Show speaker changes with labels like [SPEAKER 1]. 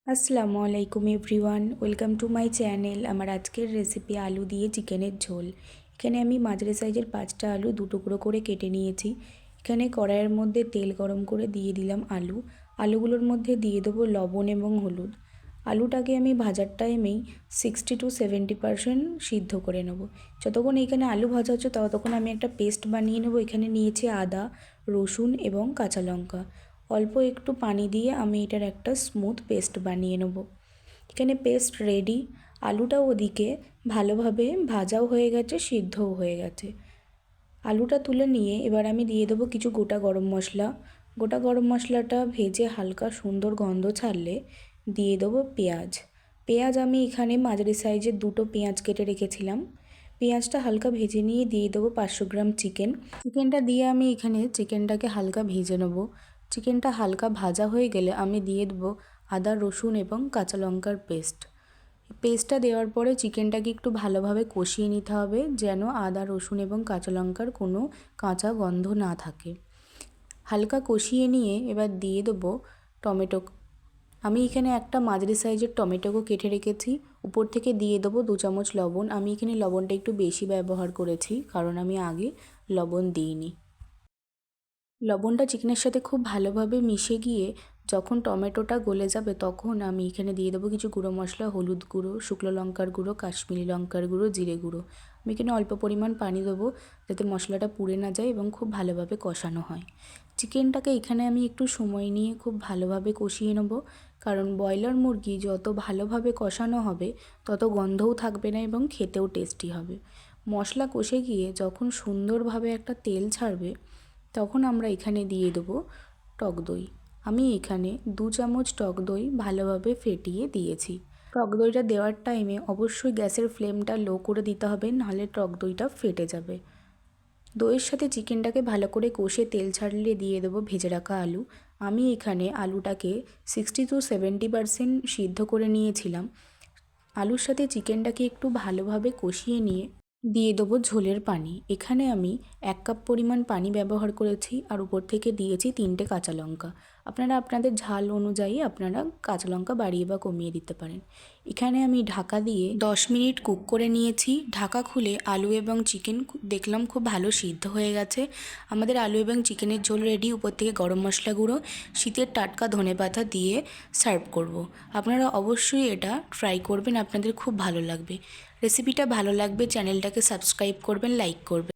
[SPEAKER 1] আসসালামু আলাইকুম everyone, welcome to my channel. আমার আজকের রেসিপি আলু দিয়ে চিকেনের ঝোল। এখানে আমি মাঝারি সাইজের 5টা আলু 2 টুকরো করে কেটে নিয়েছি। এখানে কড়াইয়ের মধ্যে তেল গরম করে দিয়ে দিলাম আলুগুলোর মধ্যে দিয়ে দেবো লবণ এবং হলুদ। আলুটাকে আমি ভাজার টাইমেই 60 to 70% সিদ্ধ করে নেব। যতক্ষণ এখানে আলু ভাজা হচ্ছে ততক্ষণ আমি একটা পেস্ট বানিয়ে নেব। এখানে নিয়েছি আদা, রসুন এবং কাঁচা লঙ্কা। অল্প একটু পানি দিয়ে আমি এটার একটা স্মুথ পেস্ট বানিয়ে নেব। এখানে পেস্ট রেডি। আলুটাও ওদিকে ভালোভাবে ভাজাও হয়ে গেছে, সিদ্ধও হয়ে গেছে। আলুটা তুলে নিয়ে এবার আমি দিয়ে দেবো কিছু গোটা গরম মশলা। গোটা গরম মশলাটা ভেজে হালকা সুন্দর গন্ধ ছাড়লে দিয়ে দেবো পেঁয়াজ আমি এখানে মাঝারি সাইজের 2টো পেঁয়াজ কেটে রেখেছিলাম। পেঁয়াজটা হালকা ভেজে নিয়ে দিয়ে দেবো 500 গ্রাম চিকেনটা দিয়ে আমি এখানে চিকেনটাকে হালকা ভেজে নেব। চিকেনটা হালকা ভাজা হয়ে গেলে আমি দিয়ে দেবো আদা, রসুন এবং কাঁচা লঙ্কার পেস্টটা দেওয়ার পরে চিকেনটাকে একটু ভালোভাবে কষিয়ে নিতে হবে, যেন আদা, রসুন এবং কাঁচা লঙ্কার কোনো কাঁচা গন্ধ না থাকে। হালকা কষিয়ে নিয়ে এবার দিয়ে দেবো টমেটো। আমি এখানে একটা মাঝারি সাইজের টমেটোকে কেটে রেখেছি। উপর থেকে দিয়ে দেবো 2 চামচ লবণ। আমি এখানে লবণটা একটু বেশি ব্যবহার করেছি, কারণ আমি আগে লবণ দিইনি। লবণটা চিকেনের সাথে খুব ভালোভাবে মিশে গিয়ে যখন টমেটোটা গলে যাবে তখন আমি এখানে দিয়ে দেবো কিছু গুঁড়ো মশলা, হলুদ গুঁড়ো, শুকনো লঙ্কার গুঁড়ো, কাশ্মীরি লঙ্কার গুঁড়ো, জিরে গুঁড়ো। আমি এখানে অল্প পরিমাণ পানি দেবো যাতে মশলাটা পুড়ে না যায় এবং খুব ভালোভাবে কষানো হয়। চিকেনটাকে এখানে আমি একটু সময় নিয়ে খুব ভালোভাবে কষিয়ে নেবো, কারণ ব্রয়লার মুরগি যত ভালোভাবে কষানো হবে তত গন্ধও থাকবে না এবং খেতেও টেস্টি হবে। মশলা কষে গিয়ে যখন সুন্দরভাবে একটা তেল ছাড়বে তখন আমরা এখানে দিয়ে দেবো টক দই। আমি এখানে 2 চামচ টক দই ভালোভাবে ফেটিয়ে দিয়েছি। টক দইটা দেওয়ার টাইমে অবশ্যই গ্যাসের ফ্লেমটা লো করে দিতে হবে, নাহলে টক দইটা ফেটে যাবে। দইয়ের সাথে চিকেনটাকে ভালো করে কষে তেল ছাড়লে দিয়ে দেবো ভেজে রাখা আলু। আমি এখানে আলুটাকে 60 to 70% সিদ্ধ করে নিয়েছিলাম। আলুর সাথে চিকেনটাকে একটু ভালোভাবে কষিয়ে নিয়ে দিয়ে দেবো ঝোলের পানি। এখানে আমি 1 কাপ পরিমাণ পানি ব্যবহার করেছি আর উপর থেকে দিয়েছি 3টে কাঁচা লঙ্কা। আপনারা আপনাদের ঝাল অনুযায়ী আপনারা কাঁচা লঙ্কা বাড়িয়ে বা কমিয়ে দিতে পারেন। এখানে আমি ঢাকা দিয়ে 10 মিনিট কুক করে নিয়েছি। ঢাকা খুলে আলু এবং চিকেন দেখলাম খুব ভালো সিদ্ধ হয়ে গেছে। আমাদের আলু এবং চিকেনের ঝোল রেডি। উপর থেকে গরম মশলা গুঁড়ো, শীতের টাটকা ধনেপাতা দিয়ে সার্ভ করব। আপনারা অবশ্যই এটা ট্রাই করবেন, আপনাদের খুব ভালো লাগবে। রেসিপিটা ভালো লাগবে চ্যানেলটাকে সাবস্ক্রাইব করবেন, লাইক করবেন।